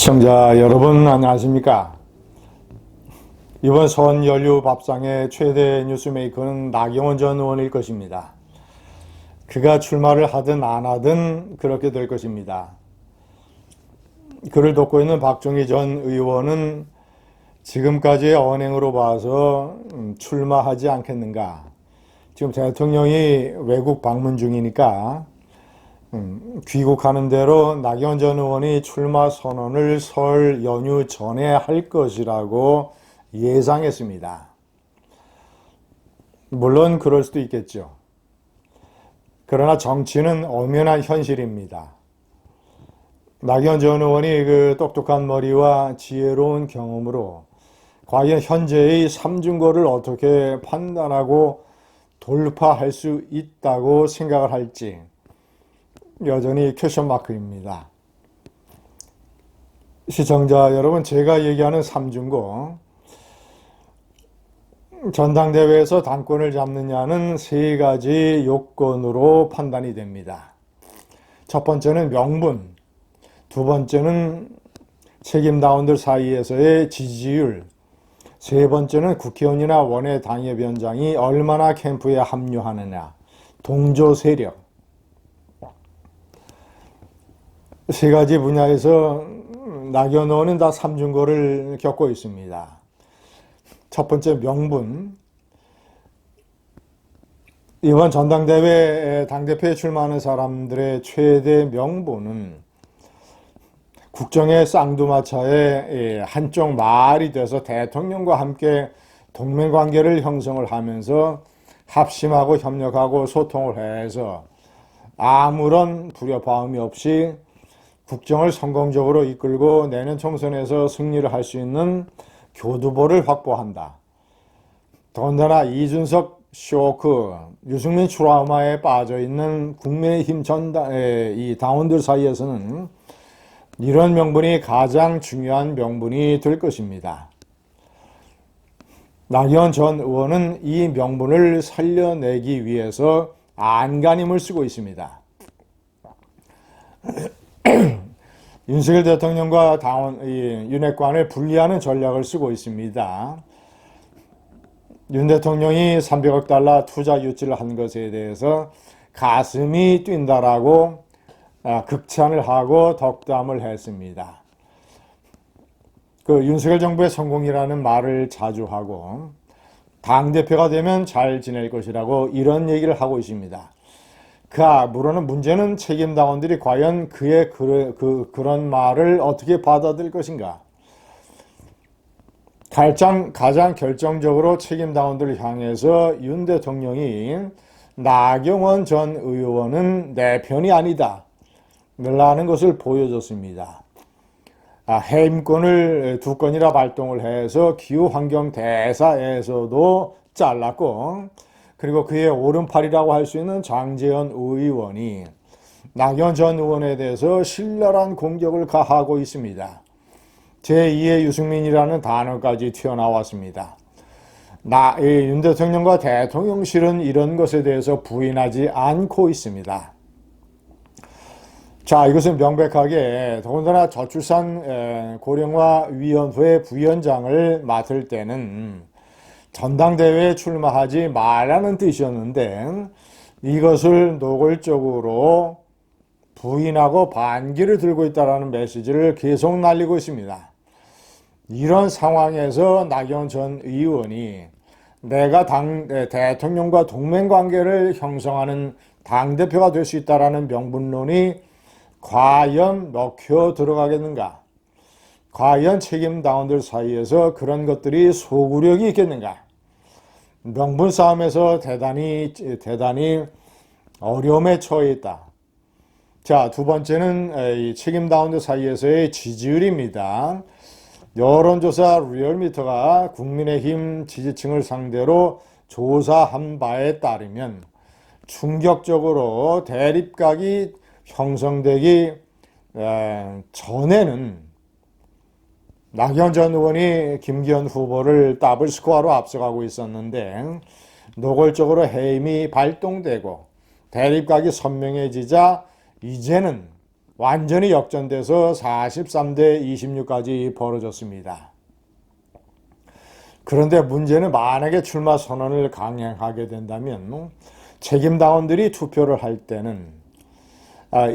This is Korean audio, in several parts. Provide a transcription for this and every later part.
시청자 여러분 안녕하십니까? 이번 설 연휴 밥상의 최대 뉴스메이커는 나경원 전 의원일 것입니다. 그가 출마를 하든 안 하든 그렇게 될 것입니다. 그를 돕고 있는 박종희 전 의원은 지금까지의 언행으로 봐서 출마하지 않겠는가. 지금 대통령이 외국 방문 중이니까 귀국하는 대로 나경원 전 의원이 출마 선언을 설 연휴 전에 할 것이라고 예상했습니다. 물론 그럴 수도 있겠죠. 그러나 정치는 엄연한 현실입니다. 나경원 전 의원이 그 똑똑한 머리와 지혜로운 경험으로 과연 현재의 삼중거를 어떻게 판단하고 돌파할 수 있다고 생각을 할지 여전히 퀘션 마크입니다. 시청자 여러분, 제가 얘기하는 삼중고, 전당대회에서 당권을 잡느냐는 세 가지 요건으로 판단이 됩니다. 첫 번째는 명분, 두 번째는 책임당원들 사이에서의 지지율, 세 번째는 국회의원이나 원외 당협위원장이 얼마나 캠프에 합류하느냐, 동조 세력. 세 가지 분야에서 나경원 의원은 다 삼중고를 겪고 있습니다. 첫 번째 명분. 이번 전당대회 당대표에 출마하는 사람들의 최대 명분은 국정의 쌍두마차의 한쪽 말이 돼서 대통령과 함께 동맹관계를 형성을 하면서 합심하고 협력하고 소통을 해서 아무런 불협화음이 없이 국정을 성공적으로 이끌고 내년 총선에서 승리를 할 수 있는 교두보를 확보한다. 더군다나 이준석 쇼크, 유승민 트라우마에 빠져있는 국민의힘 이 당원들 사이에서는 이런 명분이 가장 중요한 명분이 될 것입니다. 나경원 전 의원은 이 명분을 살려내기 위해서 안간힘을 쓰고 있습니다. 윤석열 대통령과 윤핵관을 분리하는 전략을 쓰고 있습니다. 윤 대통령이 300억 달러 투자 유치를 한 것에 대해서 가슴이 뛴다라고 극찬을 하고 덕담을 했습니다. 그 윤석열 정부의 성공이라는 말을 자주 하고 당대표가 되면 잘 지낼 것이라고 이런 얘기를 하고 있습니다. 물론 문제는 책임당원들이 과연 그의 그런 말을 어떻게 받아들일 것인가. 가장 결정적으로 책임당원들을 향해서 윤 대통령이 나경원 전 의원은 내 편이 아니다 라는 것을 보여줬습니다. 해임권을 두 건이나 발동을 해서 기후환경대사에서도 잘랐고, 그리고 그의 오른팔이라고 할 수 있는 장제원 의원이 나경원 전 의원에 대해서 신랄한 공격을 가하고 있습니다. 제2의 유승민이라는 단어까지 튀어나왔습니다. 윤 대통령과 대통령실은 이런 것에 대해서 부인하지 않고 있습니다. 자, 이것은 명백하게 더군다나 저출산 고령화 위원회 부위원장을 맡을 때는 전당대회에 출마하지 말라는 뜻이었는데 이것을 노골적으로 부인하고 반기를 들고 있다는 메시지를 계속 날리고 있습니다. 이런 상황에서 나경원 전 의원이 내가 대통령과 동맹관계를 형성하는 당대표가 될 수 있다는 명분론이 과연 먹혀 들어가겠는가? 과연 책임당원들 사이에서 그런 것들이 소구력이 있겠는가? 명분 싸움에서 대단히 어려움에 처해 있다. 자, 두 번째는 이 책임당원들 사이에서의 지지율입니다. 여론조사 리얼미터가 국민의힘 지지층을 상대로 조사한 바에 따르면 충격적으로 대립각이 형성되기 전에는 나경원 전 의원이 김기현 후보를 더블 스코어로 앞서가고 있었는데 노골적으로 해임이 발동되고 대립각이 선명해지자 이제는 완전히 역전돼서 43대 26까지 벌어졌습니다. 그런데 문제는 만약에 출마 선언을 강행하게 된다면 책임당원들이 투표를 할 때는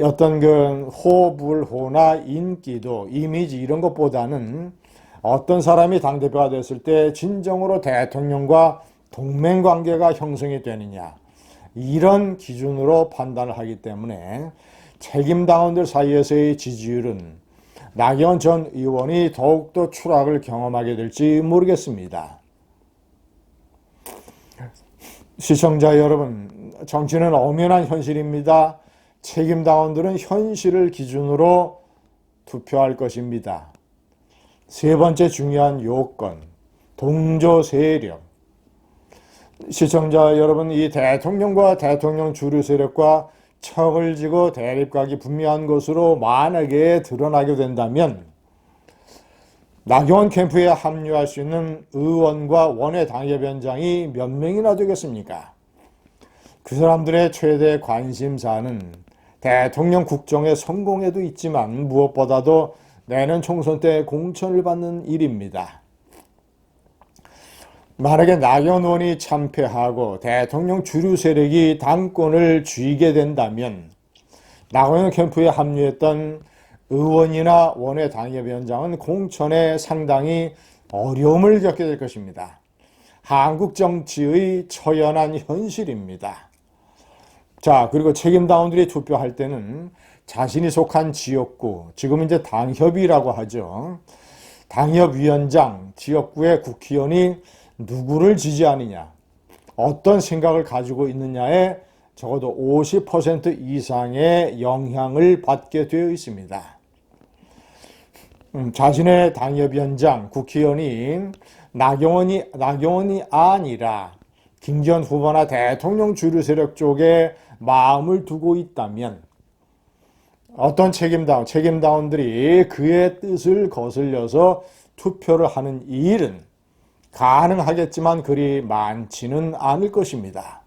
어떤 그 호불호나 인기도 이미지 이런 것보다는 어떤 사람이 당대표가 됐을 때 진정으로 대통령과 동맹관계가 형성이 되느냐 이런 기준으로 판단을 하기 때문에 책임당원들 사이에서의 지지율은 나경원 전 의원이 더욱더 추락을 경험하게 될지 모르겠습니다. 시청자 여러분, 정치는 엄연한 현실입니다. 책임당원들은 현실을 기준으로 투표할 것입니다. 세 번째 중요한 요건, 동조 세력. 시청자 여러분, 이 대통령과 대통령 주류 세력과 척을 지고 대립각이 분명한 것으로 만약에 드러나게 된다면 나경원 캠프에 합류할 수 있는 의원과 원외 당협위원장이 몇 명이나 되겠습니까? 그 사람들의 최대 관심사는 대통령 국정의 성공에도 있지만 무엇보다도 내년 총선 때 공천을 받는 일입니다. 만약에 나경원 의원이 참패하고 대통령 주류 세력이 당권을 쥐게 된다면 나경원 캠프에 합류했던 의원이나 원외 당협위원장은 공천에 상당히 어려움을 겪게 될 것입니다. 한국 정치의 처연한 현실입니다. 자, 그리고 책임당원들이 투표할 때는 자신이 속한 지역구, 지금 이제 당협이라고 하죠. 당협위원장, 지역구의 국회의원이 누구를 지지하느냐, 어떤 생각을 가지고 있느냐에 적어도 50% 이상의 영향을 받게 되어 있습니다. 자신의 당협위원장, 국회의원이 나경원이 아니라 김기현 후보나 대통령 주류 세력 쪽에 마음을 두고 있다면 어떤 책임당원들이 그의 뜻을 거슬려서 투표를 하는 이 일은 가능하겠지만 그리 많지는 않을 것입니다.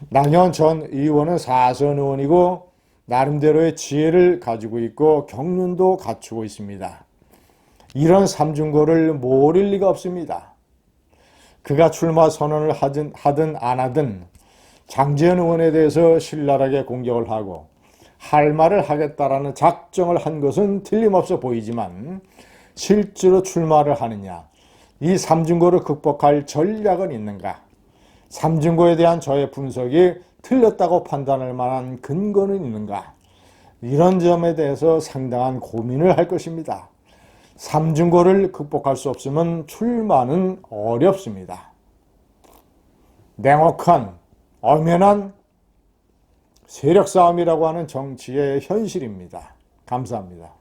나경원 전 의원은 사선 의원이고 나름대로의 지혜를 가지고 있고 경륜도 갖추고 있습니다. 이런 삼중고를 모를 리가 없습니다. 그가 출마 선언을 하든 안 하든 장제원 의원에 대해서 신랄하게 공격을 하고 할 말을 하겠다라는 작정을 한 것은 틀림없어 보이지만 실제로 출마를 하느냐, 이 삼중고를 극복할 전략은 있는가? 삼중고에 대한 저의 분석이 틀렸다고 판단할 만한 근거는 있는가? 이런 점에 대해서 상당한 고민을 할 것입니다. 삼중고를 극복할 수 없으면 출마는 어렵습니다. 냉혹한, 엄연한 세력 싸움이라고 하는 정치의 현실입니다. 감사합니다.